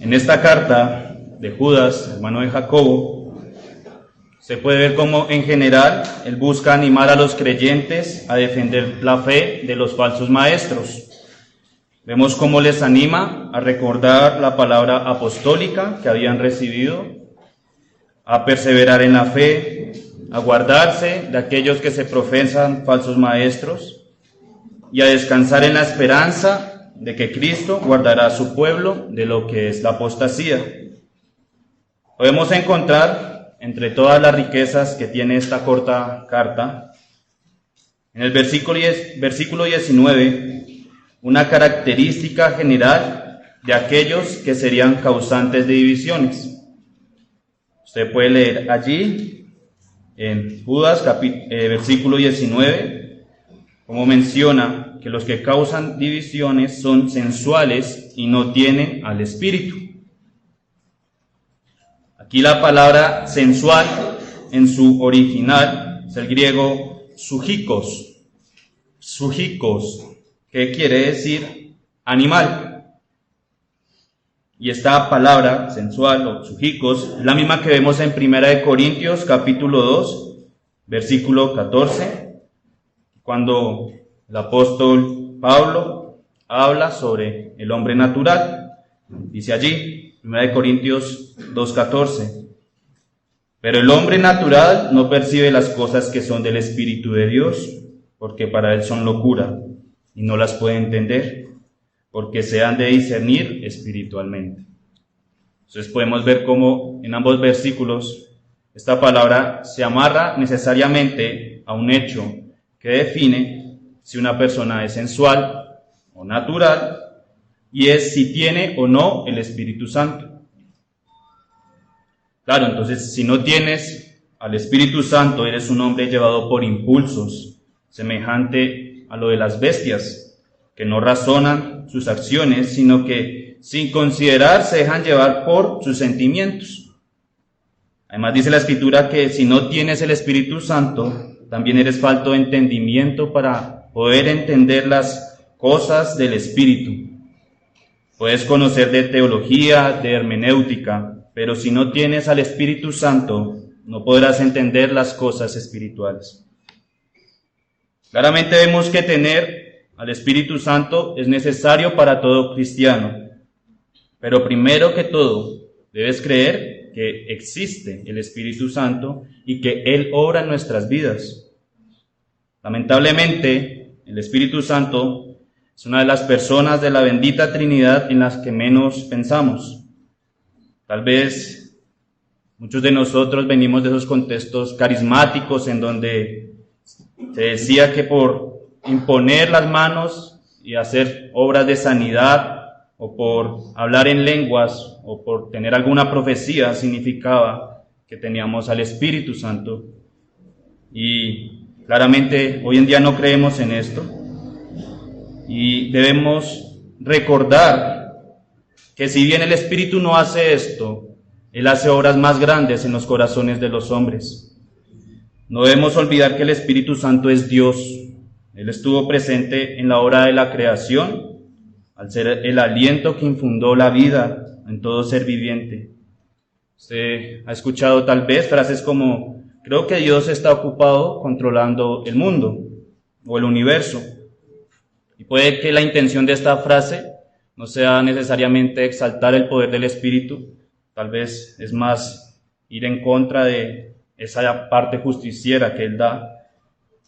En esta carta de Judas, hermano de Jacobo, se puede ver cómo en general él busca animar a los creyentes a defender la fe de los falsos maestros. Vemos cómo les anima a recordar la palabra apostólica que habían recibido, a perseverar en la fe, a guardarse de aquellos que se profesan falsos maestros y a descansar en la esperanza de que Cristo guardará a su pueblo de lo que es la apostasía. Podemos encontrar entre todas las riquezas que tiene esta corta carta, en el versículo 19, una característica general de aquellos que serían causantes de divisiones. Usted puede leer allí, en Judas, versículo 19, como menciona que los que causan divisiones son sensuales y no tienen al Espíritu. Aquí la palabra sensual, en su original, es el griego sujikos, que quiere decir animal. Y esta palabra sensual o sujikos es la misma que vemos en 1 Corintios capítulo 2, versículo 14, cuando el apóstol Pablo habla sobre el hombre natural. Dice allí, 1 Corintios 2:14, pero el hombre natural no percibe las cosas que son del Espíritu de Dios, porque para él son locura, y no las puede entender, porque se han de discernir espiritualmente. Entonces podemos ver cómo en ambos versículos esta palabra se amarra necesariamente a un hecho que define si una persona es sensual o natural, y es si tiene o no el Espíritu Santo. Claro, entonces si no tienes al Espíritu Santo, eres un hombre llevado por impulsos, semejante a lo de las bestias, que no razonan sus acciones, sino que sin considerar se dejan llevar por sus sentimientos. Además dice la Escritura que si no tienes el Espíritu Santo, también eres falto de entendimiento para poder entender las cosas del Espíritu. Puedes conocer de teología, de hermenéutica, pero si no tienes al Espíritu Santo, no podrás entender las cosas espirituales. Claramente vemos que tener al Espíritu Santo es necesario para todo cristiano, pero primero que todo, debes creer que existe el Espíritu Santo y que Él obra en nuestras vidas. Lamentablemente, el Espíritu Santo es una de las personas de la bendita Trinidad en las que menos pensamos. Tal vez muchos de nosotros venimos de esos contextos carismáticos en donde se decía que por imponer las manos y hacer obras de sanidad, o por hablar en lenguas, o por tener alguna profecía, significaba que teníamos al Espíritu Santo. Y claramente hoy en día no creemos en esto. Y debemos recordar que si bien el Espíritu no hace esto, Él hace obras más grandes en los corazones de los hombres. No debemos olvidar que el Espíritu Santo es Dios. Él estuvo presente en la obra de la creación, al ser el aliento que infundó la vida en todo ser viviente. Usted ha escuchado tal vez frases como, creo que Dios está ocupado controlando el mundo o el universo. Y puede que la intención de esta frase no sea necesariamente exaltar el poder del Espíritu, tal vez es más ir en contra de esa parte justiciera que Él da.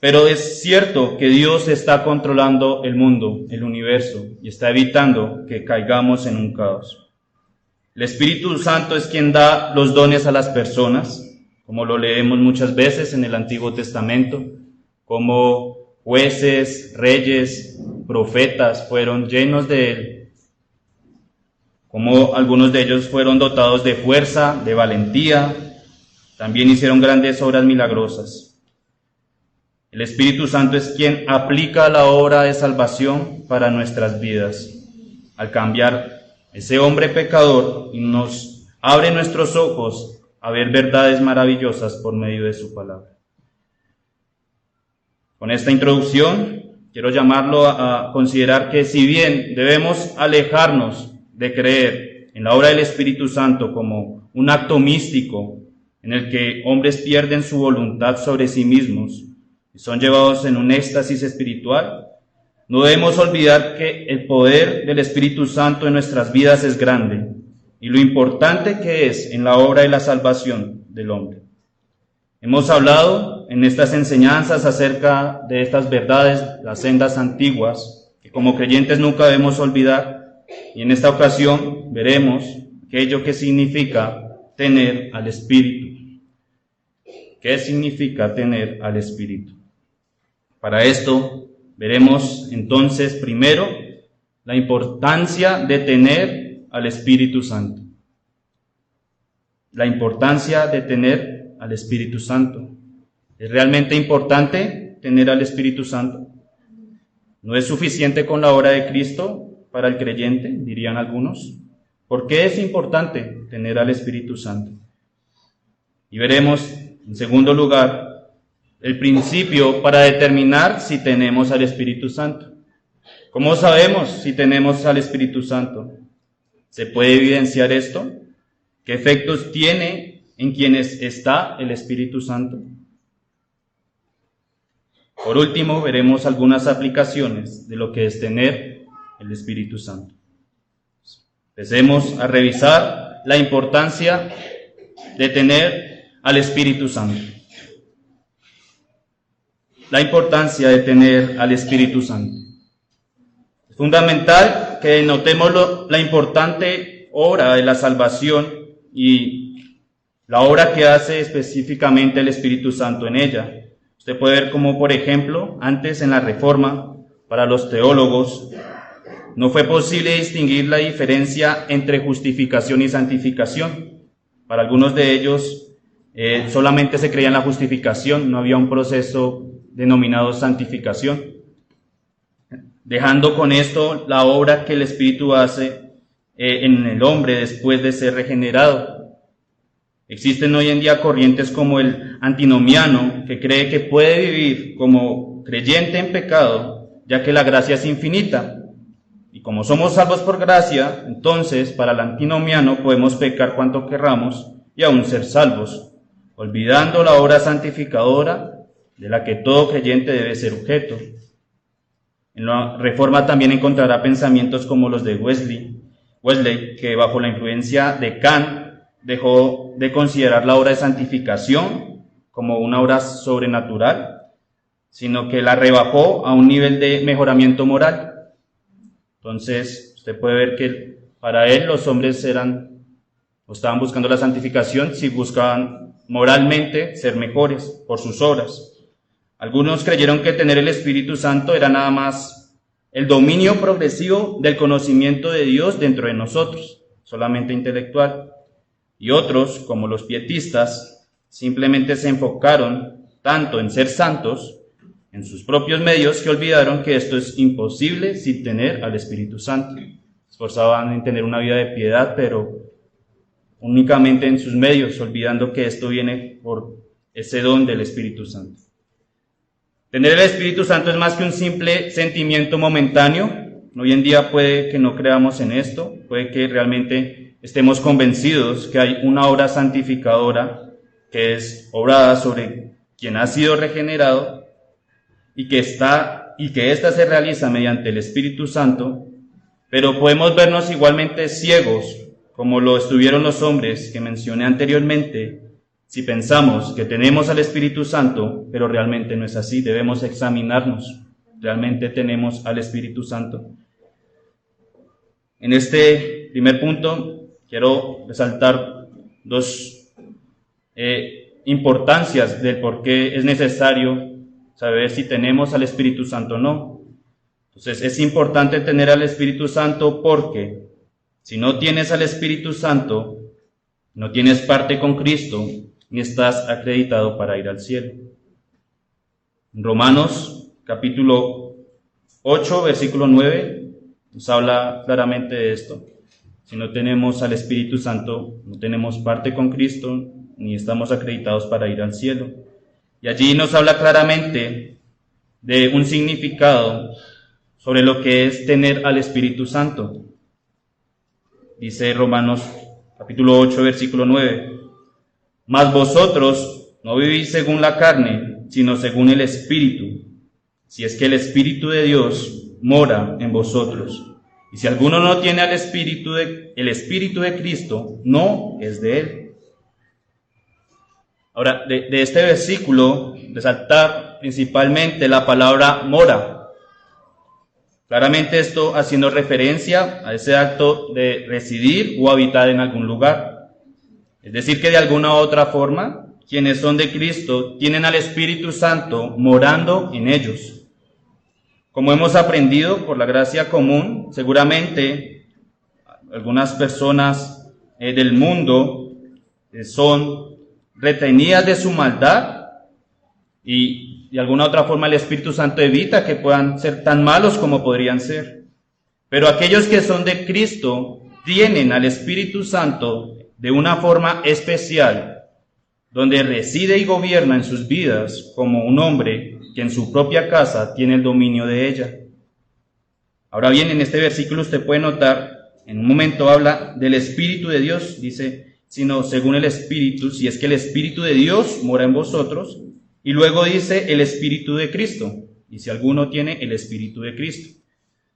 Pero es cierto que Dios está controlando el mundo, el universo, y está evitando que caigamos en un caos. El Espíritu Santo es quien da los dones a las personas, como lo leemos muchas veces en el Antiguo Testamento, como jueces, reyes, profetas fueron llenos de Él, como algunos de ellos fueron dotados de fuerza, de valentía, también hicieron grandes obras milagrosas. El Espíritu Santo es quien aplica la obra de salvación para nuestras vidas, al cambiar ese hombre pecador y nos abre nuestros ojos a ver verdades maravillosas por medio de su palabra. Con esta introducción, quiero llamarlo a considerar que si bien debemos alejarnos de creer en la obra del Espíritu Santo como un acto místico en el que hombres pierden su voluntad sobre sí mismos y son llevados en un éxtasis espiritual, no debemos olvidar que el poder del Espíritu Santo en nuestras vidas es grande y lo importante que es en la obra de la salvación del hombre. Hemos hablado en estas enseñanzas acerca de estas verdades, las sendas antiguas, que como creyentes nunca debemos olvidar, y en esta ocasión veremos aquello que significa tener al Espíritu. ¿Qué significa tener al Espíritu? Para esto veremos entonces primero la importancia de tener al Espíritu Santo. La importancia de tener al Espíritu Santo. ¿Es realmente importante tener al Espíritu Santo? ¿No es suficiente con la obra de Cristo para el creyente?, dirían algunos. ¿Por qué es importante tener al Espíritu Santo? Y veremos, en segundo lugar, el principio para determinar si tenemos al Espíritu Santo. ¿Cómo sabemos si tenemos al Espíritu Santo? ¿Se puede evidenciar esto? ¿Qué efectos tiene en quienes está el Espíritu Santo? Por último, veremos algunas aplicaciones de lo que es tener el Espíritu Santo. Empecemos a revisar la importancia de tener al Espíritu Santo. La importancia de tener al Espíritu Santo. Es fundamental que notemos la importante obra de la salvación y la obra que hace específicamente el Espíritu Santo en ella. Usted puede ver como, por ejemplo, antes en la Reforma, para los teólogos, no fue posible distinguir la diferencia entre justificación y santificación. Para algunos de ellos solamente se creía en la justificación, no había un proceso denominado santificación, dejando con esto la obra que el Espíritu hace en el hombre después de ser regenerado. Existen hoy en día corrientes como el antinomiano, que cree que puede vivir como creyente en pecado, ya que la gracia es infinita. Y como somos salvos por gracia, entonces para el antinomiano podemos pecar cuanto querramos y aún ser salvos, olvidando la obra santificadora de la que todo creyente debe ser objeto. En la Reforma también encontrará pensamientos como los de Wesley, que bajo la influencia de Kant dejó de considerar la obra de santificación como una obra sobrenatural, sino que la rebajó a un nivel de mejoramiento moral. Entonces, usted puede ver que para él los hombres estaban buscando la santificación si buscaban moralmente ser mejores por sus obras. Algunos creyeron que tener el Espíritu Santo era nada más el dominio progresivo del conocimiento de Dios dentro de nosotros, solamente intelectual. Y otros, como los pietistas, simplemente se enfocaron tanto en ser santos en sus propios medios que olvidaron que esto es imposible sin tener al Espíritu Santo. Se esforzaban en tener una vida de piedad, pero únicamente en sus medios, olvidando que esto viene por ese don del Espíritu Santo. Tener el Espíritu Santo es más que un simple sentimiento momentáneo. Hoy en día puede que no creamos en esto, puede que realmente estemos convencidos que hay una obra santificadora que es obrada sobre quien ha sido regenerado y que ésta se realiza mediante el Espíritu Santo, pero podemos vernos igualmente ciegos, como lo estuvieron los hombres que mencioné anteriormente, si pensamos que tenemos al Espíritu Santo, pero realmente no es así. Debemos examinarnos. ¿Realmente tenemos al Espíritu Santo? En este primer punto, quiero resaltar dos importancias del por qué es necesario saber si tenemos al Espíritu Santo o no. Entonces, es importante tener al Espíritu Santo porque si no tienes al Espíritu Santo, no tienes parte con Cristo, ni estás acreditado para ir al cielo. En Romanos, capítulo 8, versículo 9, nos habla claramente de esto. Si no tenemos al Espíritu Santo, no tenemos parte con Cristo, ni estamos acreditados para ir al cielo. Y allí nos habla claramente de un significado sobre lo que es tener al Espíritu Santo. dice Romanos capítulo 8, versículo 9, mas vosotros no vivís según la carne, sino según el Espíritu, si es que el Espíritu de Dios mora en vosotros. Y si alguno no tiene el Espíritu de Cristo, no es de él. Ahora, de este versículo, resaltar principalmente la palabra mora. Claramente esto haciendo referencia a ese acto de residir o habitar en algún lugar. Es decir, que de alguna u otra forma, quienes son de Cristo tienen al Espíritu Santo morando en ellos. Como hemos aprendido por la gracia común, seguramente algunas personas del mundo son retenidas de su maldad y de alguna otra forma el Espíritu Santo evita que puedan ser tan malos como podrían ser. Pero aquellos que son de Cristo tienen al Espíritu Santo de una forma especial, donde reside y gobierna en sus vidas como un hombre que en su propia casa tiene el dominio de ella. Ahora bien, en este versículo usted puede notar, en un momento habla del Espíritu de Dios, dice, sino según el Espíritu, si es que el Espíritu de Dios mora en vosotros, y luego dice el Espíritu de Cristo, y si alguno tiene el Espíritu de Cristo.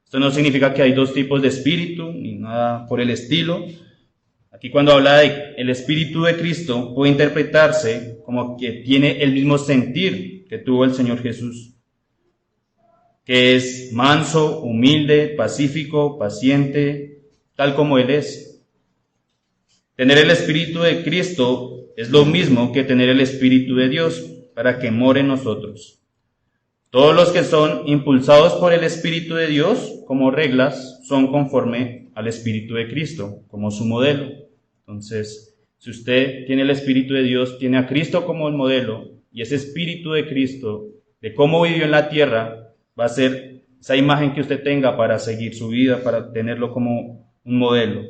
Esto no significa que hay dos tipos de espíritu, ni nada por el estilo. Aquí cuando habla de el Espíritu de Cristo, puede interpretarse como que tiene el mismo sentir que tuvo el Señor Jesús, que es manso, humilde, pacífico, paciente, tal como Él es. Tener el Espíritu de Cristo es lo mismo que tener el Espíritu de Dios para que more en nosotros. Todos los que son impulsados por el Espíritu de Dios, como reglas, son conforme al Espíritu de Cristo, como su modelo. Entonces, si usted tiene el Espíritu de Dios, tiene a Cristo como el modelo, y ese Espíritu de Cristo, de cómo vivió en la tierra, va a ser esa imagen que usted tenga para seguir su vida, para tenerlo como un modelo.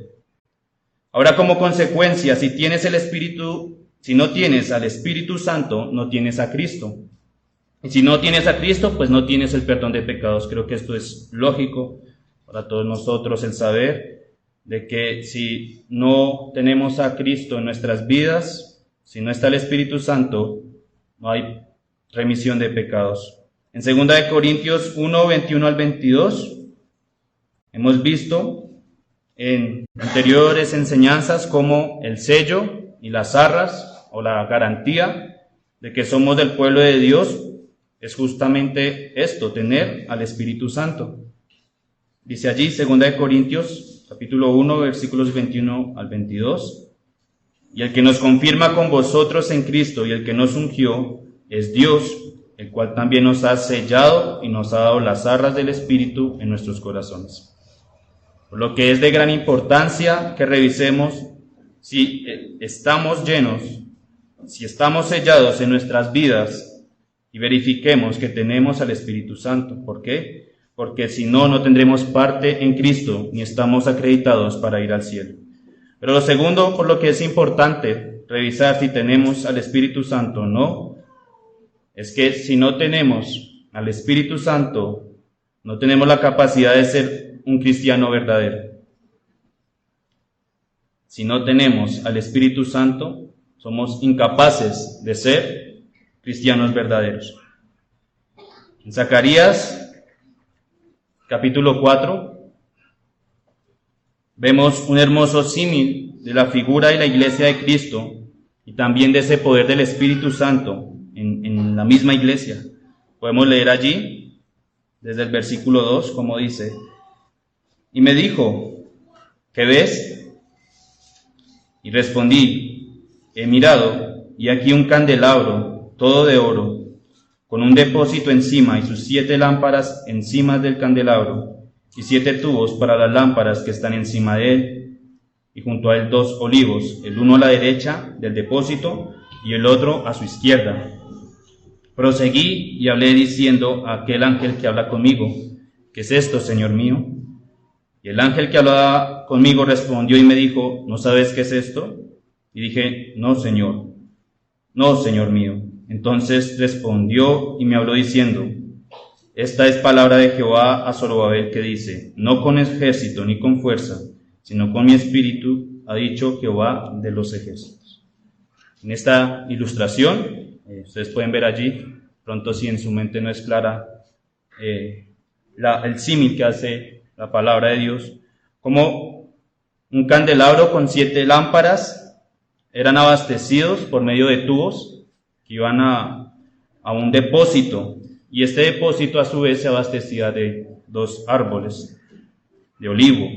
Ahora, como consecuencia, si no tienes al Espíritu Santo, no tienes a Cristo. Y si no tienes a Cristo, pues no tienes el perdón de pecados. Creo que esto es lógico para todos nosotros, el saber de que si no tenemos a Cristo en nuestras vidas, si no está el Espíritu Santo, no hay remisión de pecados. En 2 Corintios 1, 21 al 22, hemos visto en anteriores enseñanzas como el sello y las arras o la garantía de que somos del pueblo de Dios es justamente esto, tener al Espíritu Santo. Dice allí 2 Corintios capítulo 1 versículos 21 al 22, y el que nos confirma con vosotros en Cristo y el que nos ungió es Dios, el cual también nos ha sellado y nos ha dado las arras del Espíritu en nuestros corazones. Por lo que es de gran importancia que revisemos si estamos llenos, si estamos sellados en nuestras vidas y verifiquemos que tenemos al Espíritu Santo. ¿Por qué? Porque si no, no tendremos parte en Cristo ni estamos acreditados para ir al cielo. Pero lo segundo, por lo que es importante revisar si tenemos al Espíritu Santo o no, es que si no tenemos al Espíritu Santo, no tenemos la capacidad de ser un cristiano verdadero. Si no tenemos al Espíritu Santo, somos incapaces de ser cristianos verdaderos. En Zacarías, capítulo 4, vemos un hermoso símil de la figura y la iglesia de Cristo y también de ese poder del Espíritu Santo en la misma iglesia. Podemos leer allí, desde el versículo 2, como dice: y me dijo, ¿qué ves? Y respondí, he mirado, y aquí un candelabro, todo de oro, con un depósito encima y sus 7 lámparas encima del candelabro, y 7 tubos para las lámparas que están encima de él, y junto a él 2 olivos, el uno a la derecha del depósito y el otro a su izquierda. Proseguí y hablé diciendo a aquel ángel que habla conmigo, ¿qué es esto, Señor mío? Y el ángel que hablaba conmigo respondió y me dijo, ¿no sabes qué es esto? Y dije, no, Señor mío. Entonces respondió y me habló diciendo, esta es palabra de Jehová a Zorobabel que dice, no con ejército ni con fuerza, sino con mi espíritu, ha dicho Jehová de los ejércitos. En esta ilustración, ustedes pueden ver allí, pronto si en su mente no es clara, el símil que hace la palabra de Dios, como un candelabro con 7 lámparas eran abastecidos por medio de tubos que iban a un depósito, y este depósito a su vez se abastecía de 2 árboles de olivo.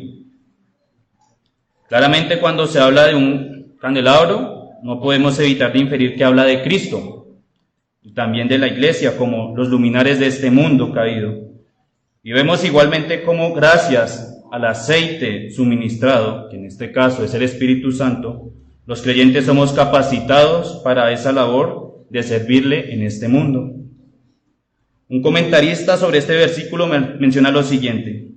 Claramente cuando se habla de un candelabro, no podemos evitar de inferir que habla de Cristo y también de la iglesia como los luminares de este mundo caído. Y vemos igualmente cómo gracias al aceite suministrado, que en este caso es el Espíritu Santo, los creyentes somos capacitados para esa labor de servirle en este mundo. Un comentarista sobre este versículo menciona lo siguiente: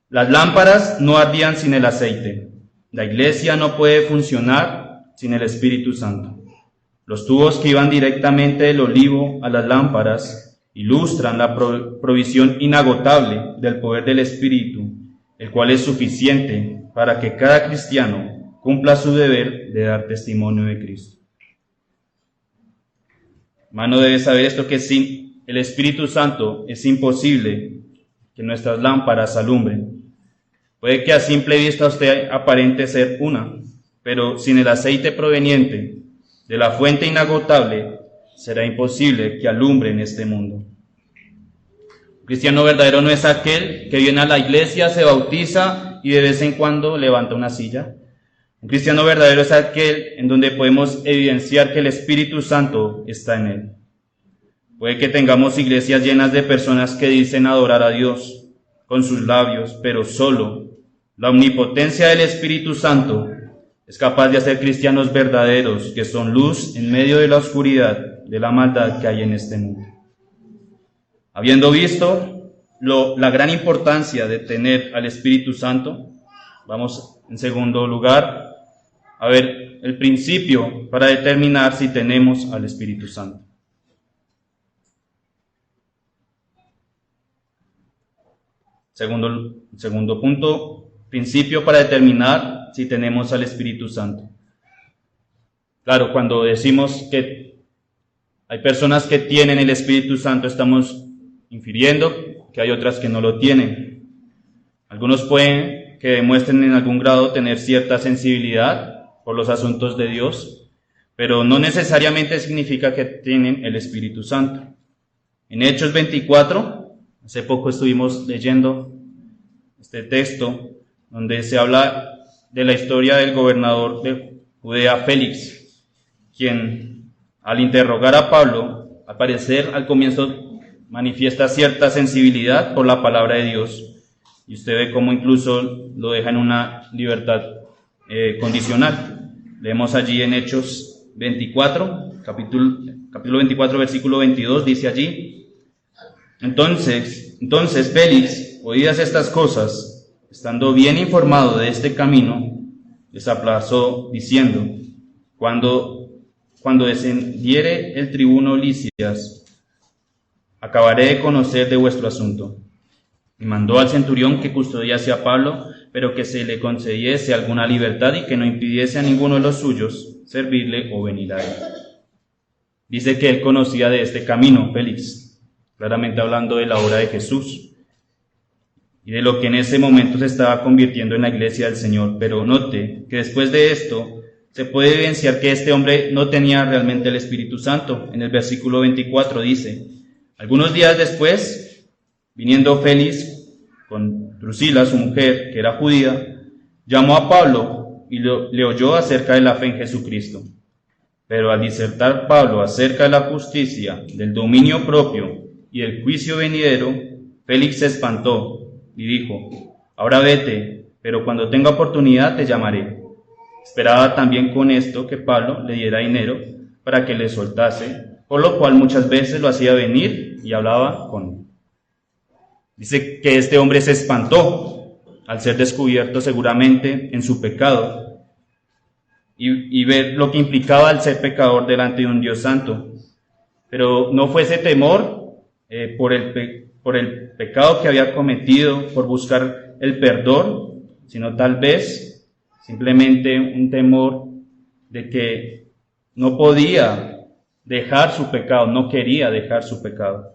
las lámparas no ardían sin el aceite. La iglesia no puede funcionar sin el Espíritu Santo. Los tubos que iban directamente del olivo a las lámparas ilustran la provisión inagotable del poder del Espíritu, el cual es suficiente para que cada cristiano cumpla su deber de dar testimonio de Cristo. Hermano, debe saber esto, que sin el Espíritu Santo es imposible que nuestras lámparas alumbren. Puede que a simple vista usted aparente ser una, pero sin el aceite proveniente de la fuente inagotable será imposible que alumbre en este mundo. Un cristiano verdadero no es aquel que viene a la iglesia, se bautiza y de vez en cuando levanta una silla. Un cristiano verdadero es aquel en donde podemos evidenciar que el Espíritu Santo está en él. Puede que tengamos iglesias llenas de personas que dicen adorar a Dios con sus labios, pero solo la omnipotencia del Espíritu Santo es capaz de hacer cristianos verdaderos que son luz en medio de la oscuridad de la maldad que hay en este mundo. Habiendo visto la gran importancia de tener al Espíritu Santo, vamos en segundo lugar a ver el principio para determinar si tenemos al Espíritu Santo. Segundo punto, principio para determinar si tenemos al Espíritu Santo. Claro, cuando decimos que hay personas que tienen el Espíritu Santo, estamos infiriendo que hay otras que no lo tienen. Algunos pueden que demuestren en algún grado tener cierta sensibilidad por los asuntos de Dios, pero no necesariamente significa que tienen el Espíritu Santo. En Hechos 24, hace poco estuvimos leyendo este texto donde se habla de la historia del gobernador de Judea, Félix, quien al interrogar a Pablo, al parecer al comienzo manifiesta cierta sensibilidad por la palabra de Dios, y usted ve cómo incluso lo deja en una libertad condicional. Leemos allí en Hechos 24, capítulo 24, versículo 22, dice allí: Entonces Félix, oídas estas cosas, estando bien informado de este camino, les aplazó diciendo: Cuando descendiere el tribuno Lisias, acabaré de conocer de vuestro asunto. Y mandó al centurión que custodiase a Pablo, pero que se le concediese alguna libertad y que no impidiese a ninguno de los suyos servirle o venir a él. Dice que él conocía de este camino, Félix, claramente hablando de la obra de Jesús y de lo que en ese momento se estaba convirtiendo en la iglesia del Señor. Pero note que después de esto se puede evidenciar que este hombre no tenía realmente el Espíritu Santo. En el versículo 24 dice: Algunos días después, viniendo Félix con Drusila, su mujer, que era judía, llamó a Pablo y le oyó acerca de la fe en Jesucristo. Pero al disertar Pablo acerca de la justicia, del dominio propio y del juicio venidero, Félix se espantó y dijo: Ahora vete, pero cuando tenga oportunidad te llamaré. Esperaba también con esto que Pablo le diera dinero para que le soltase, por lo cual muchas veces lo hacía venir y hablaba con él. Dice que este hombre se espantó al ser descubierto seguramente en su pecado y ver lo que implicaba el ser pecador delante de un Dios santo. Pero no fue ese temor por el pecado que había cometido, por buscar el perdón, sino tal vez simplemente un temor de que no podía dejar su pecado, no quería dejar su pecado.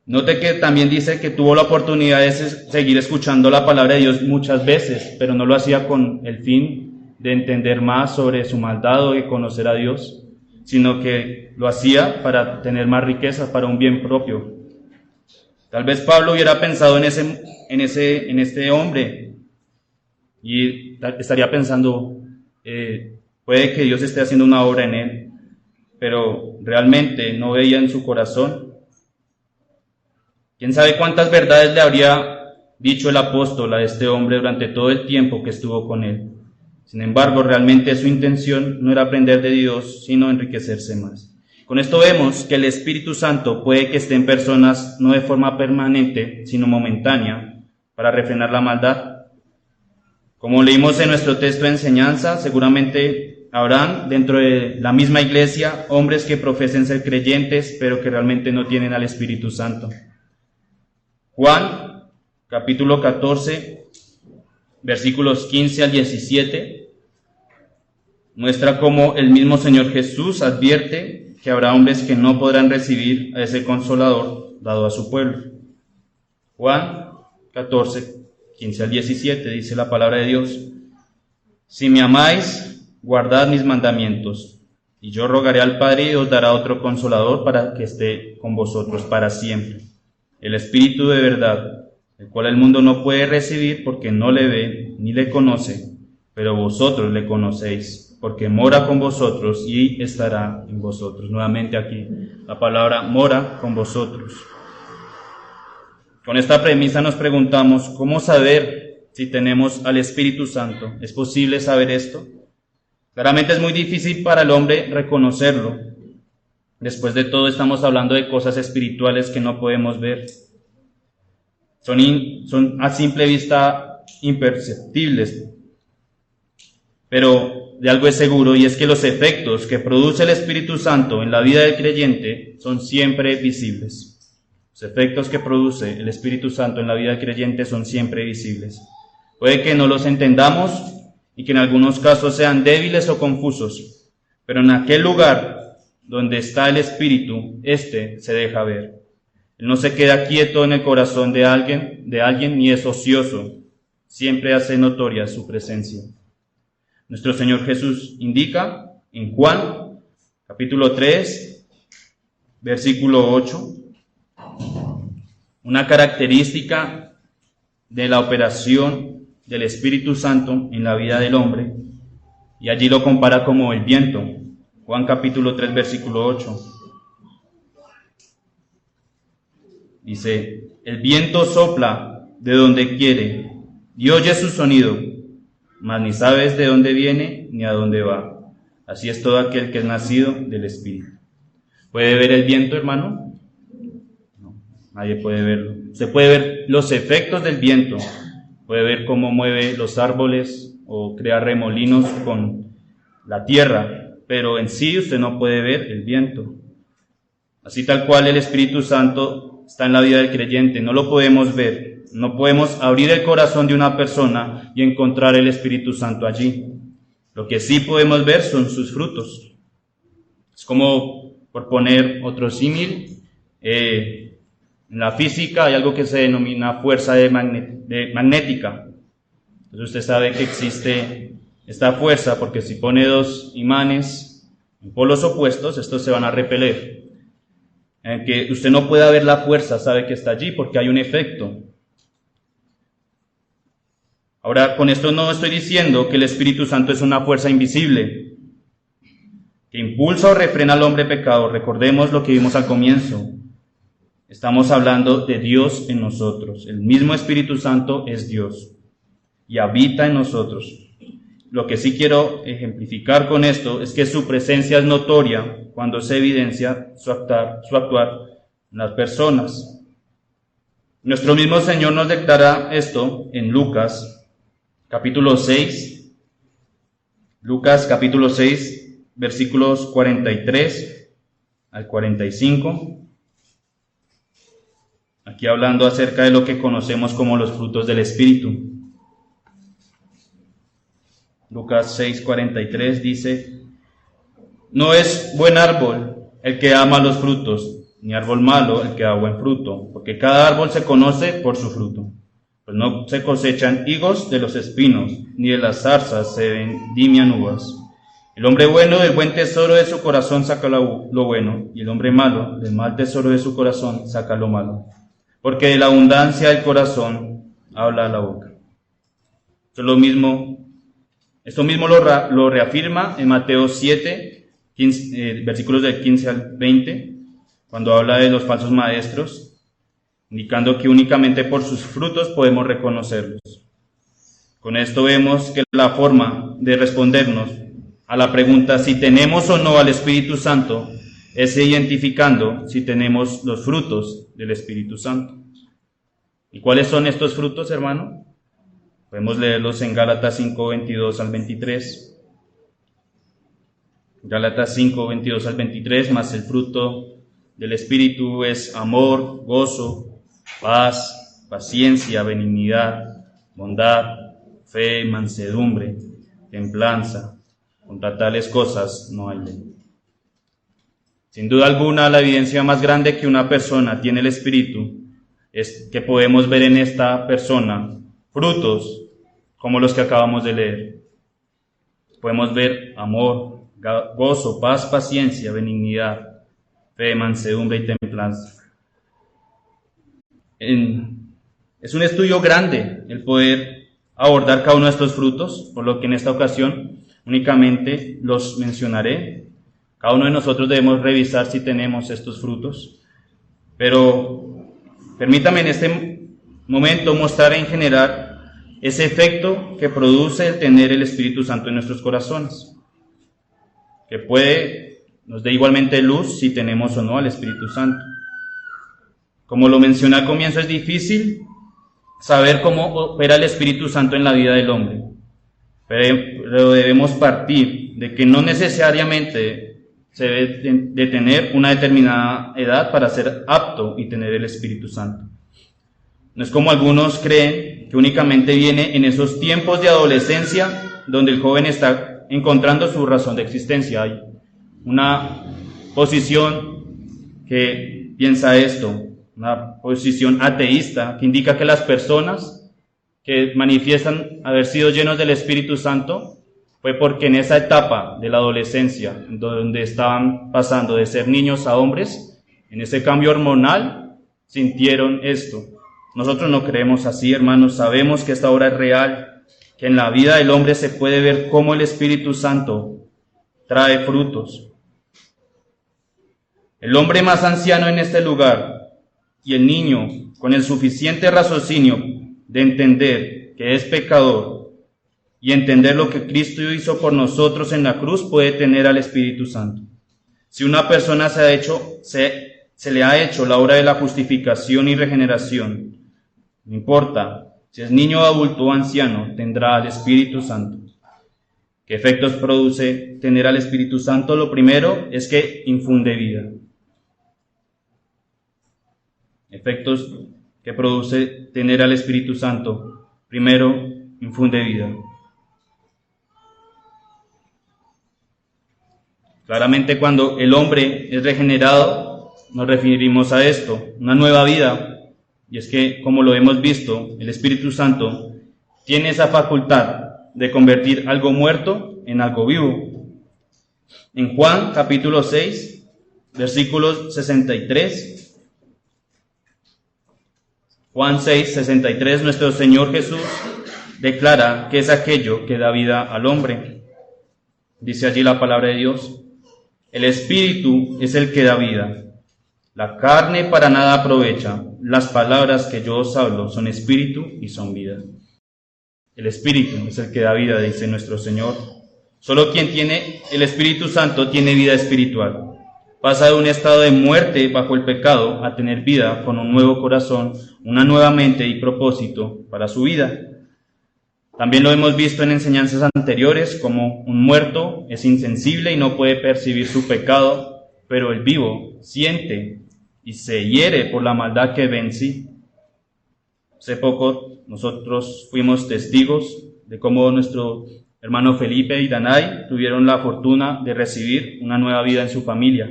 Note que también dice que tuvo la oportunidad de seguir escuchando la palabra de Dios muchas veces, pero no lo hacía con el fin de entender más sobre su maldad o de conocer a Dios, sino que lo hacía para tener más riqueza, para un bien propio. Tal vez Pablo hubiera pensado en este hombre y estaría pensando, puede que Dios esté haciendo una obra en él, pero realmente no veía en su corazón. ¿Quién sabe cuántas verdades le habría dicho el apóstol a este hombre durante todo el tiempo que estuvo con él? Sin embargo, realmente su intención no era aprender de Dios, sino enriquecerse más. Con esto vemos que el Espíritu Santo puede que esté en personas no de forma permanente, sino momentánea, para refrenar la maldad. Como leímos en nuestro texto de enseñanza, seguramente habrán dentro de la misma iglesia hombres que profesen ser creyentes, pero que realmente no tienen al Espíritu Santo. Juan, capítulo 14, versículos 15 al 17, muestra cómo el mismo Señor Jesús advierte que habrá hombres que no podrán recibir a ese Consolador dado a su pueblo. Juan 14, 15 al 17, dice la palabra de Dios: Si me amáis, guardad mis mandamientos, y yo rogaré al Padre y os dará otro Consolador para que esté con vosotros para siempre, el Espíritu de verdad, el cual el mundo no puede recibir porque no le ve ni le conoce, pero vosotros le conocéis, porque mora con vosotros y estará en vosotros. Nuevamente aquí la palabra mora con vosotros. Con esta premisa nos preguntamos, ¿cómo saber si tenemos al Espíritu Santo? ¿Es posible saber esto? Claramente es muy difícil para el hombre reconocerlo. Después de todo, estamos hablando de cosas espirituales que no podemos ver. Son a simple vista imperceptibles. Pero de algo es seguro, y es que los efectos que produce el Espíritu Santo en la vida del creyente son siempre visibles. Los efectos que produce el Espíritu Santo en la vida del creyente son siempre visibles. Puede que no los entendamos y que en algunos casos sean débiles o confusos, pero en aquel lugar donde está el Espíritu, se deja ver. Él no se queda quieto en el corazón de alguien ni es ocioso. Siempre hace notoria su presencia. Nuestro Señor Jesús indica en Juan, capítulo 3, versículo 8, una característica de la operación del Espíritu Santo en la vida del hombre, y allí lo compara como el viento. Juan capítulo 3, versículo 8. Dice: el viento sopla de donde quiere y oye su sonido, mas ni sabes de dónde viene ni a dónde va. Así es todo aquel que es nacido del Espíritu. ¿Puede ver el viento, hermano? No, nadie puede verlo. Usted puede ver los efectos del viento, puede ver cómo mueve los árboles o crea remolinos con la tierra, pero en sí usted no puede ver el viento. Así tal cual el Espíritu Santo está en la vida del creyente, no lo podemos ver, no podemos abrir el corazón de una persona y encontrar el Espíritu Santo allí. Lo que sí podemos ver son sus frutos. Es como, por poner otro símil, en la física hay algo que se denomina fuerza magnética. Entonces usted sabe que existe esta fuerza porque si pone dos imanes en polos opuestos, estos se van a repeler. En que usted no pueda ver la fuerza, sabe que está allí porque hay un efecto. Ahora, con esto no estoy diciendo que el Espíritu Santo es una fuerza invisible que impulsa o refrena al hombre pecador. Recordemos lo que vimos al comienzo. Estamos hablando de Dios en nosotros. El mismo Espíritu Santo es Dios y habita en nosotros. Lo que sí quiero ejemplificar con esto es que su presencia es notoria cuando se evidencia su actuar en las personas. Nuestro mismo Señor nos declara esto en Lucas, capítulo 6. Lucas, capítulo 6, versículos 43 al 45. Aquí hablando acerca de lo que conocemos como los frutos del Espíritu. Lucas 6:43 dice: no es buen árbol el que da malos frutos, ni árbol malo el que da buen fruto, porque cada árbol se conoce por su fruto. Pues no se cosechan higos de los espinos, ni de las zarzas se vendimian uvas. El hombre bueno del buen tesoro de su corazón saca lo bueno, y el hombre malo del mal tesoro de su corazón saca lo malo. Porque de la abundancia del corazón habla la boca. Esto mismo lo reafirma en Mateo 7, versículos del 15 al 20, cuando habla de los falsos maestros, indicando que únicamente por sus frutos podemos reconocerlos. Con esto vemos que la forma de respondernos a la pregunta si tenemos o no al Espíritu Santo es identificando si tenemos los frutos del Espíritu Santo. ¿Y cuáles son estos frutos, hermano? Podemos leerlos en Gálatas 5, 22 al 23. Gálatas 5, 22 al 23, más el fruto del Espíritu es amor, gozo, paz, paciencia, benignidad, bondad, fe, mansedumbre, templanza. Contra tales cosas no hay ley. Sin duda alguna, la evidencia más grande que una persona tiene el Espíritu es que podemos ver en esta persona frutos como los que acabamos de leer. Podemos ver amor, gozo, paz, paciencia, benignidad, fe, mansedumbre y templanza. Es un estudio grande el poder abordar cada uno de estos frutos, por lo que en esta ocasión únicamente los mencionaré. Cada uno de nosotros debemos revisar si tenemos estos frutos, pero permítame en este momento mostrar en general ese efecto que produce el tener el Espíritu Santo en nuestros corazones, que nos dé igualmente luz si tenemos o no al Espíritu Santo. Como lo mencioné al comienzo, es difícil saber cómo opera el Espíritu Santo en la vida del hombre, pero debemos partir de que no necesariamente se debe de tener una determinada edad para ser apto y tener el Espíritu Santo. No es como algunos creen, que únicamente viene en esos tiempos de adolescencia donde el joven está encontrando su razón de existencia. Hay una posición que piensa esto, una posición ateísta, que indica que las personas que manifiestan haber sido llenos del Espíritu Santo fue porque en esa etapa de la adolescencia, donde estaban pasando de ser niños a hombres, en ese cambio hormonal, sintieron esto. Nosotros no creemos así, hermanos. Sabemos que esta obra es real, que en la vida del hombre se puede ver cómo el Espíritu Santo trae frutos. El hombre más anciano en este lugar y el niño con el suficiente raciocinio de entender que es pecador y entender lo que Cristo hizo por nosotros en la cruz, puede tener al Espíritu Santo. Si una persona se le ha hecho la obra de la justificación y regeneración, no importa si es niño, adulto o anciano, tendrá al Espíritu Santo. ¿Qué efectos produce tener al Espíritu Santo? Lo primero es que infunde vida. Efectos que produce tener al Espíritu Santo. Primero, infunde vida. Claramente, cuando el hombre es regenerado, nos referimos a esto, una nueva vida. Y es que, como lo hemos visto, el Espíritu Santo tiene esa facultad de convertir algo muerto en algo vivo. En Juan capítulo 6, versículos 63. Juan 6, 63, nuestro Señor Jesús declara que es aquello que da vida al hombre. Dice allí la palabra de Dios: el Espíritu es el que da vida. La carne para nada aprovecha. Las palabras que yo os hablo son espíritu y son vida. El Espíritu es el que da vida, dice nuestro Señor. Solo quien tiene el Espíritu Santo tiene vida espiritual. Pasa de un estado de muerte bajo el pecado a tener vida con un nuevo corazón, una nueva mente y propósito para su vida. También lo hemos visto en enseñanzas anteriores, como un muerto es insensible y no puede percibir su pecado, pero el vivo siente y se hiere por la maldad que ve en sí. Hace poco nosotros fuimos testigos de cómo nuestro Hermano Felipe y Danay tuvieron la fortuna de recibir una nueva vida en su familia,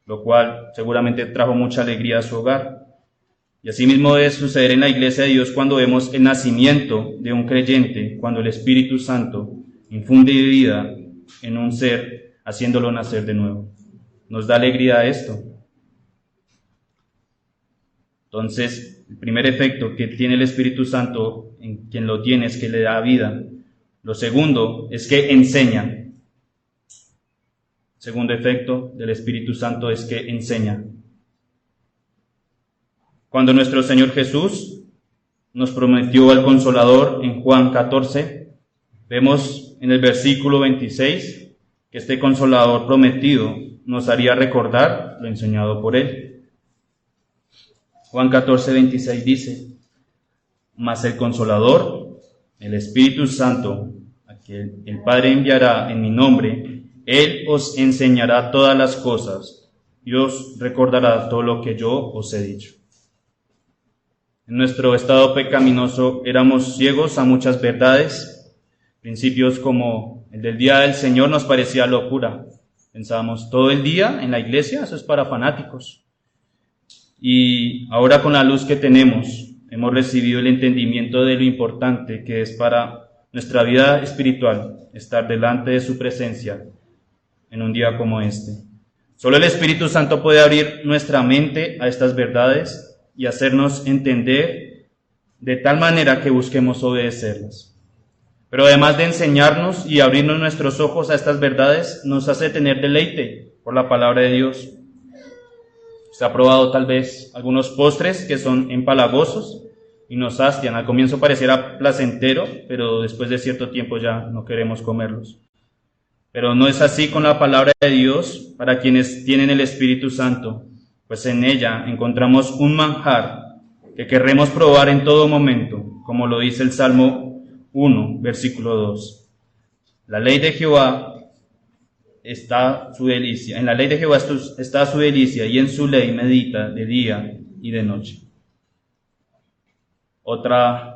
lo cual seguramente trajo mucha alegría a su hogar. Y asimismo debe suceder en la Iglesia de Dios cuando vemos el nacimiento de un creyente, cuando el Espíritu Santo infunde vida en un ser, haciéndolo nacer de nuevo. Nos da alegría esto. Entonces, el primer efecto que tiene el Espíritu Santo en quien lo tiene es que le da vida. Lo segundo es que enseña. El segundo efecto del Espíritu Santo es que enseña. Cuando nuestro Señor Jesús nos prometió al Consolador en Juan 14, vemos en el versículo 26 que este Consolador prometido nos haría recordar lo enseñado por Él. Juan 14, 26 dice: mas el Consolador, el Espíritu Santo, a quien el Padre enviará en mi nombre, Él os enseñará todas las cosas y os recordará todo lo que yo os he dicho. En nuestro estado pecaminoso éramos ciegos a muchas verdades. Principios como el del día del Señor nos parecía locura. Pensábamos, todo el día en la iglesia, eso es para fanáticos. Y ahora con la luz que tenemos, hemos recibido el entendimiento de lo importante que es para nuestra vida espiritual estar delante de su presencia en un día como este. Solo el Espíritu Santo puede abrir nuestra mente a estas verdades y hacernos entender de tal manera que busquemos obedecerlas. Pero además de enseñarnos y abrirnos nuestros ojos a estas verdades, nos hace tener deleite por la palabra de Dios. Se ha probado tal vez algunos postres que son empalagosos y nos hastian. Al comienzo pareciera placentero, pero después de cierto tiempo ya no queremos comerlos. Pero no es así con la palabra de Dios para quienes tienen el Espíritu Santo, pues en ella encontramos un manjar que querremos probar en todo momento, como lo dice el Salmo 1, versículo 2. La ley de Jehová está su delicia, en la ley de Jehová está su delicia, y en su ley medita de día y de noche. Otro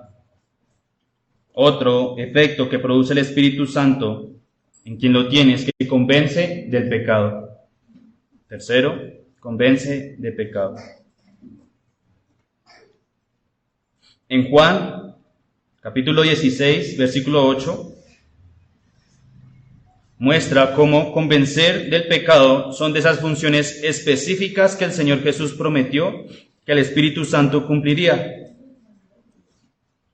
efecto que produce el Espíritu Santo en quien lo tiene es que convence del pecado. Tercero, convence de pecado. En Juan, capítulo 16, versículo 8, muestra cómo convencer del pecado son de esas funciones específicas que el Señor Jesús prometió que el Espíritu Santo cumpliría.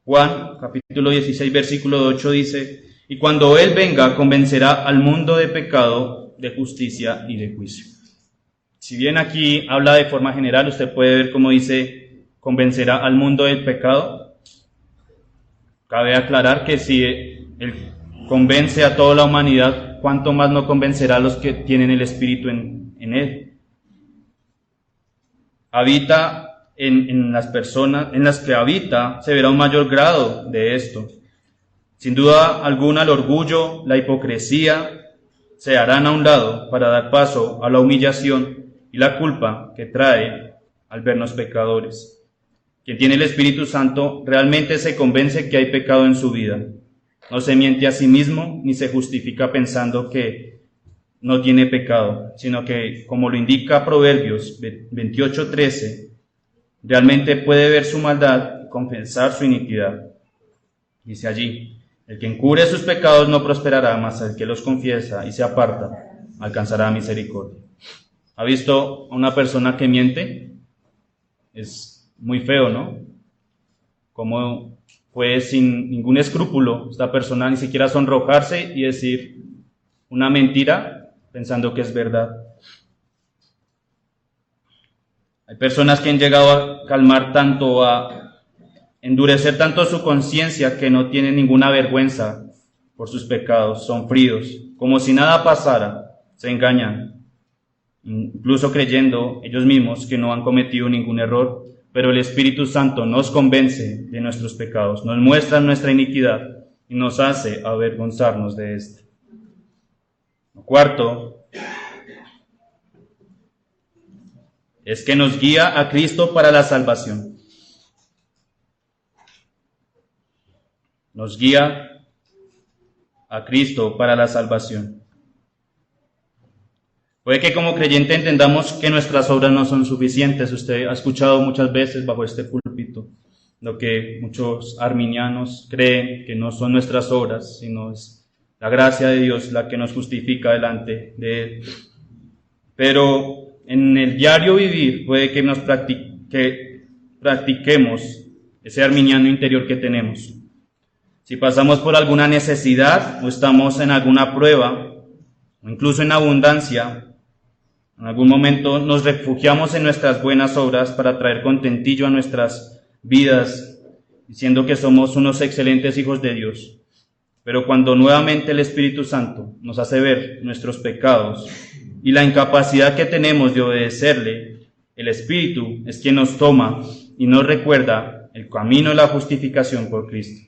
Juan, capítulo 16, versículo 8 dice: y cuando Él venga, convencerá al mundo de pecado, de justicia y de juicio. Si bien aquí habla de forma general, usted puede ver cómo dice convencerá al mundo del pecado. Cabe aclarar que si Él convence a toda la humanidad, ¿cuánto más no convencerá a los que tienen el Espíritu en Él? Habita en las personas en las que habita, se verá un mayor grado de esto. Sin duda alguna, el orgullo, la hipocresía se harán a un lado para dar paso a la humillación y la culpa que trae al vernos pecadores. Quien tiene el Espíritu Santo realmente se convence que hay pecado en su vida. No se miente a sí mismo ni se justifica pensando que no tiene pecado, sino que, como lo indica Proverbios 28:13, realmente puede ver su maldad y confesar su iniquidad. Dice allí: el que encubre sus pecados no prosperará, mas el que los confiesa y se aparta alcanzará misericordia. ¿Ha visto a una persona que miente? Es muy feo, ¿no? Como puede sin ningún escrúpulo esta persona ni siquiera sonrojarse y decir una mentira pensando que es verdad. Hay personas que han llegado a calmar tanto, a endurecer tanto su conciencia que no tienen ninguna vergüenza por sus pecados, son fríos, como si nada pasara, se engañan, incluso creyendo ellos mismos que no han cometido ningún error, pero el Espíritu Santo nos convence de nuestros pecados, nos muestra nuestra iniquidad y nos hace avergonzarnos de éste. Cuarto, es que nos guía a Cristo para la salvación. Nos guía a Cristo para la salvación. Puede que como creyente entendamos que nuestras obras no son suficientes. Usted ha escuchado muchas veces bajo este púlpito lo que muchos arminianos creen que no son nuestras obras, sino es la gracia de Dios la que nos justifica delante de Él. Pero en el diario vivir puede que practiquemos ese arminiano interior que tenemos. Si pasamos por alguna necesidad o estamos en alguna prueba, o incluso en abundancia, en algún momento nos refugiamos en nuestras buenas obras para traer contentillo a nuestras vidas, diciendo que somos unos excelentes hijos de Dios. Pero cuando nuevamente el Espíritu Santo nos hace ver nuestros pecados y la incapacidad que tenemos de obedecerle, el Espíritu es quien nos toma y nos recuerda el camino de la justificación por Cristo.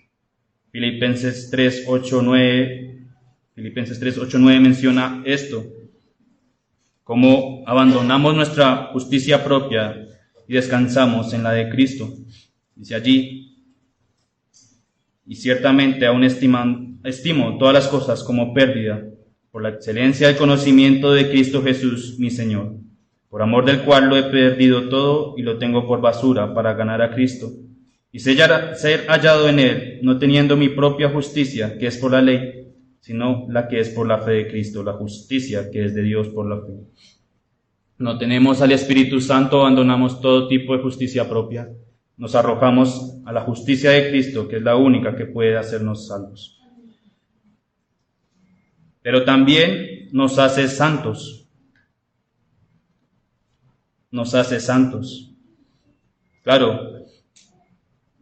Filipenses 3:8-9 menciona esto, cómo abandonamos nuestra justicia propia y descansamos en la de Cristo. Dice allí: y ciertamente aún estimo todas las cosas como pérdida, por la excelencia del conocimiento de Cristo Jesús, mi Señor, por amor del cual lo he perdido todo y lo tengo por basura para ganar a Cristo, y ser hallado en Él, no teniendo mi propia justicia, que es por la ley, sino la que es por la fe de Cristo, la justicia que es de Dios por la fe. No tenemos al Espíritu Santo, abandonamos todo tipo de justicia propia, nos arrojamos a la justicia de Cristo, que es la única que puede hacernos salvos. Pero también nos hace santos. Nos hace santos. Claro,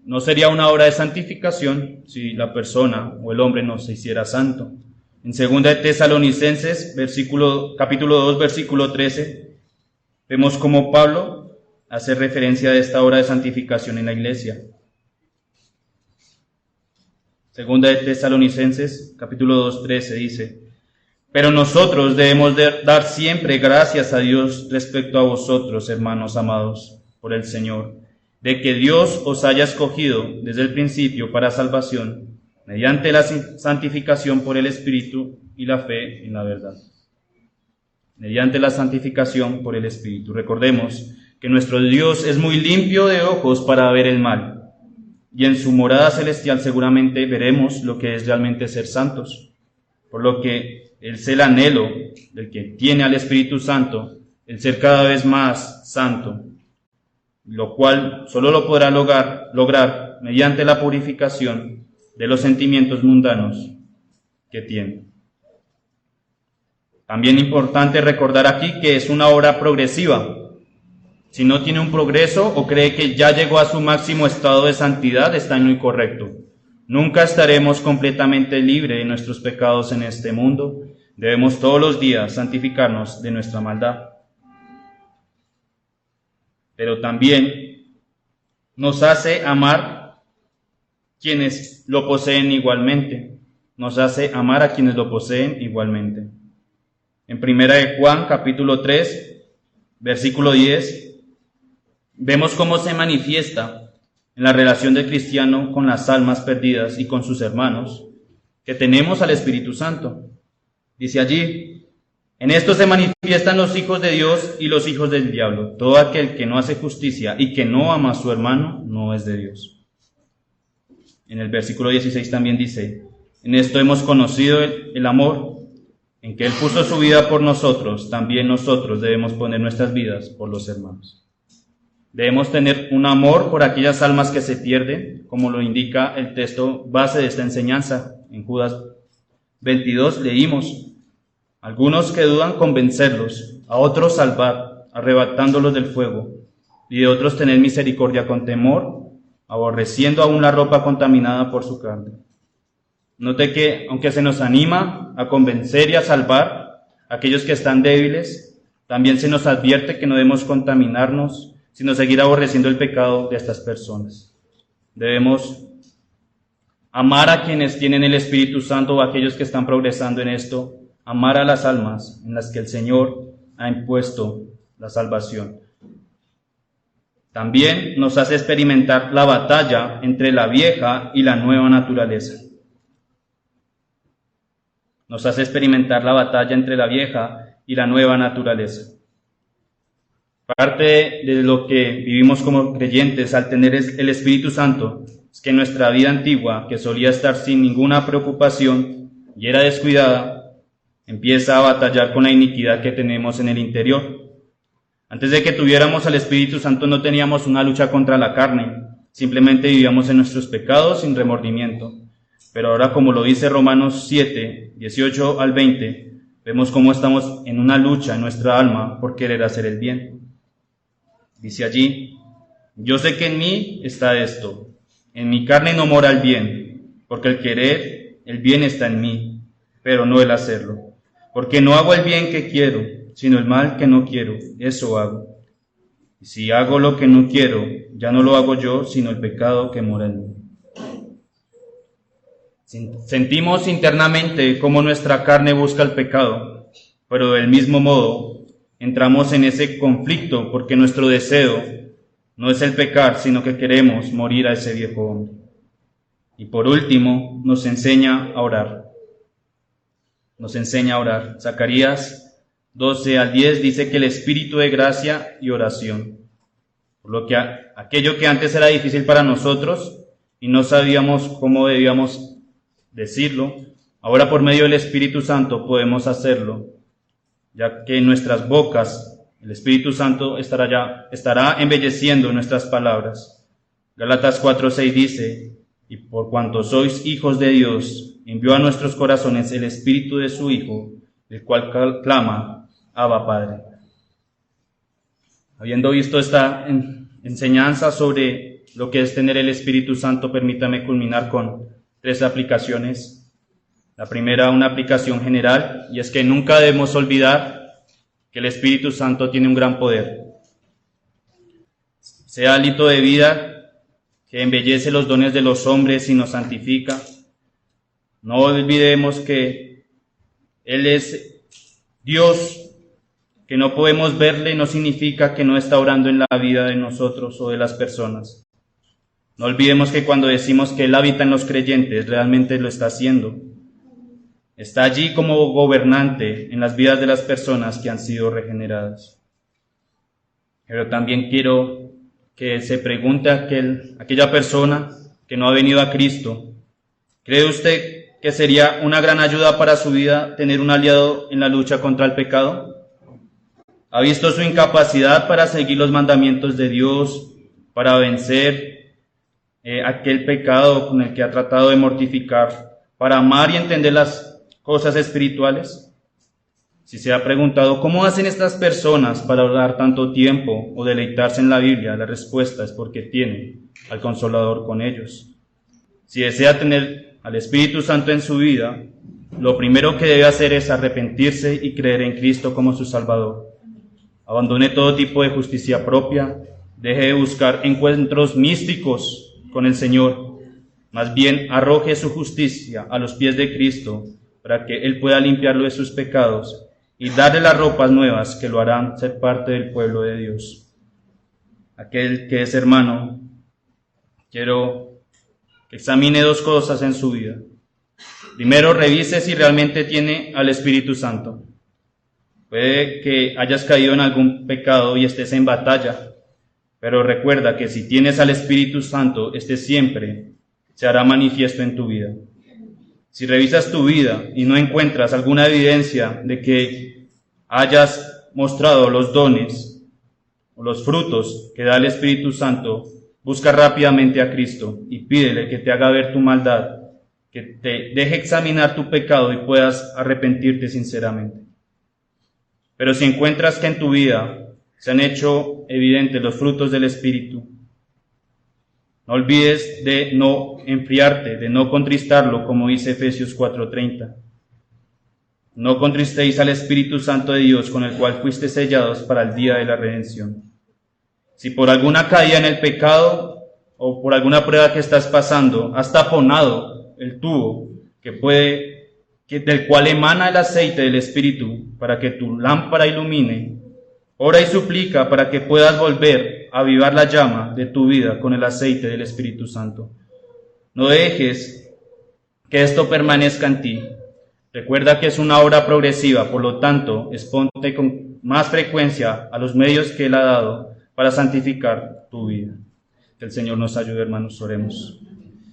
no sería una obra de santificación si la persona o el hombre no se hiciera santo. En 2 de Tesalonicenses, capítulo 2, versículo 13, vemos cómo Pablo hace referencia a esta obra de santificación en la iglesia. 2 de Tesalonicenses, capítulo 2, 13 dice: pero nosotros debemos dar siempre gracias a Dios respecto a vosotros, hermanos amados, por el Señor, de que Dios os haya escogido desde el principio para salvación, mediante la santificación por el Espíritu y la fe en la verdad. Mediante la santificación por el Espíritu. Recordemos que nuestro Dios es muy limpio de ojos para ver el mal, y en su morada celestial seguramente veremos lo que es realmente ser santos, por lo que es el anhelo del que tiene al Espíritu Santo, el ser cada vez más santo, lo cual solo lo podrá lograr mediante la purificación de los sentimientos mundanos que tiene. También importante recordar aquí que es una obra progresiva. Si no tiene un progreso o cree que ya llegó a su máximo estado de santidad, está en lo incorrecto. Nunca estaremos completamente libres de nuestros pecados en este mundo. Debemos todos los días santificarnos de nuestra maldad. Pero también nos hace amar quienes lo poseen igualmente. Nos hace amar a quienes lo poseen igualmente. En 1 de Juan, capítulo 3, versículo 10, vemos cómo se manifiesta en la relación del cristiano con las almas perdidas y con sus hermanos, que tenemos al Espíritu Santo. Dice allí: en esto se manifiestan los hijos de Dios y los hijos del diablo. Todo aquel que no hace justicia y que no ama a su hermano no es de Dios. En el versículo 16 también dice: en esto hemos conocido el amor, en que Él puso su vida por nosotros, también nosotros debemos poner nuestras vidas por los hermanos. Debemos tener un amor por aquellas almas que se pierden, como lo indica el texto base de esta enseñanza. En Judas 22 leímos: algunos que dudan convencerlos, a otros salvar, arrebatándolos del fuego, y de otros tener misericordia con temor, aborreciendo aún la ropa contaminada por su carne. Note que, aunque se nos anima a convencer y a salvar a aquellos que están débiles, también se nos advierte que no debemos contaminarnos, sino seguir aborreciendo el pecado de estas personas. Debemos amar a quienes tienen el Espíritu Santo o a aquellos que están progresando en esto, amar a las almas en las que el Señor ha impuesto la salvación. También nos hace experimentar la batalla entre la vieja y la nueva naturaleza. nos hace experimentar la batalla entre la vieja y la nueva naturaleza. Parte de lo que vivimos como creyentes al tener el Espíritu Santo es que nuestra vida antigua, que solía estar sin ninguna preocupación y era descuidada, empieza a batallar con la iniquidad que tenemos en el interior. Antes de que tuviéramos al Espíritu Santo no teníamos una lucha contra la carne, simplemente vivíamos en nuestros pecados sin remordimiento. Pero ahora, como lo dice Romanos 7, 18 al 20, vemos cómo estamos en una lucha en nuestra alma por querer hacer el bien. Dice allí: yo sé que en mí está esto, en mi carne no mora el bien, porque el querer, el bien está en mí, pero no el hacerlo. Porque no hago el bien que quiero, sino el mal que no quiero, eso hago. Y si hago lo que no quiero, ya no lo hago yo, sino el pecado que mora en mí. Sentimos internamente cómo nuestra carne busca el pecado, pero del mismo modo entramos en ese conflicto porque nuestro deseo no es el pecar, sino que queremos morir a ese viejo hombre. Y por último, nos enseña a orar. Zacarías 12 al 10 dice que el espíritu de gracia y oración. Por lo que aquello que antes era difícil para nosotros y no sabíamos cómo debíamos decirlo, ahora por medio del Espíritu Santo podemos hacerlo, ya que en nuestras bocas el Espíritu Santo estará embelleciendo nuestras palabras. Gálatas 4:6 dice: y por cuanto sois hijos de Dios, envió a nuestros corazones el Espíritu de su Hijo, el cual clama: Abba, Padre. Habiendo visto esta enseñanza sobre lo que es tener el Espíritu Santo, permítame culminar con 3 aplicaciones. La primera, una aplicación general, y es que nunca debemos olvidar que el Espíritu Santo tiene un gran poder. Sea hálito de vida que embellece los dones de los hombres y nos santifica. No olvidemos que Él es Dios, que no podemos verle no significa que no está obrando en la vida de nosotros o de las personas. No olvidemos que cuando decimos que Él habita en los creyentes, realmente lo está haciendo. Está allí como gobernante en las vidas de las personas que han sido regeneradas. Pero también quiero que se pregunte aquella persona que no ha venido a Cristo: ¿cree usted que sería una gran ayuda para su vida tener un aliado en la lucha contra el pecado? ¿Ha visto su incapacidad para seguir los mandamientos de Dios, para vencer aquel pecado con el que ha tratado de mortificar, para amar y entender las cosas espirituales? Si se ha preguntado cómo hacen estas personas para orar tanto tiempo o deleitarse en la Biblia, la respuesta es porque tienen al Consolador con ellos. Si desea tener al Espíritu Santo en su vida, lo primero que debe hacer es arrepentirse y creer en Cristo como su Salvador. Abandone todo tipo de justicia propia, deje de buscar encuentros místicos con el Señor, más bien arroje su justicia a los pies de Cristo para que Él pueda limpiarlo de sus pecados y darle las ropas nuevas que lo harán ser parte del pueblo de Dios. Aquel que es hermano, quiero que examine 2 cosas en su vida. Primero, revise si realmente tiene al Espíritu Santo. Puede que hayas caído en algún pecado y estés en batalla, pero recuerda que si tienes al Espíritu Santo, este siempre se hará manifiesto en tu vida. Si revisas tu vida y no encuentras alguna evidencia de que hayas mostrado los dones o los frutos que da el Espíritu Santo, busca rápidamente a Cristo y pídele que te haga ver tu maldad, que te deje examinar tu pecado y puedas arrepentirte sinceramente. Pero si encuentras que en tu vida se han hecho evidentes los frutos del Espíritu, no olvides de no enfriarte, de no contristarlo, como dice Efesios 4:30. No contristéis al Espíritu Santo de Dios, con el cual fuiste sellados para el día de la redención. Si por alguna caída en el pecado o por alguna prueba que estás pasando, has taponado el tubo del cual emana el aceite del Espíritu para que tu lámpara ilumine, ora y suplica para que puedas volver a avivar la llama de tu vida con el aceite del Espíritu Santo. No dejes que esto permanezca en ti. Recuerda que es una obra progresiva, por lo tanto, exponte con más frecuencia a los medios que Él ha dado para santificar tu vida. Que el Señor nos ayude, hermanos, oremos.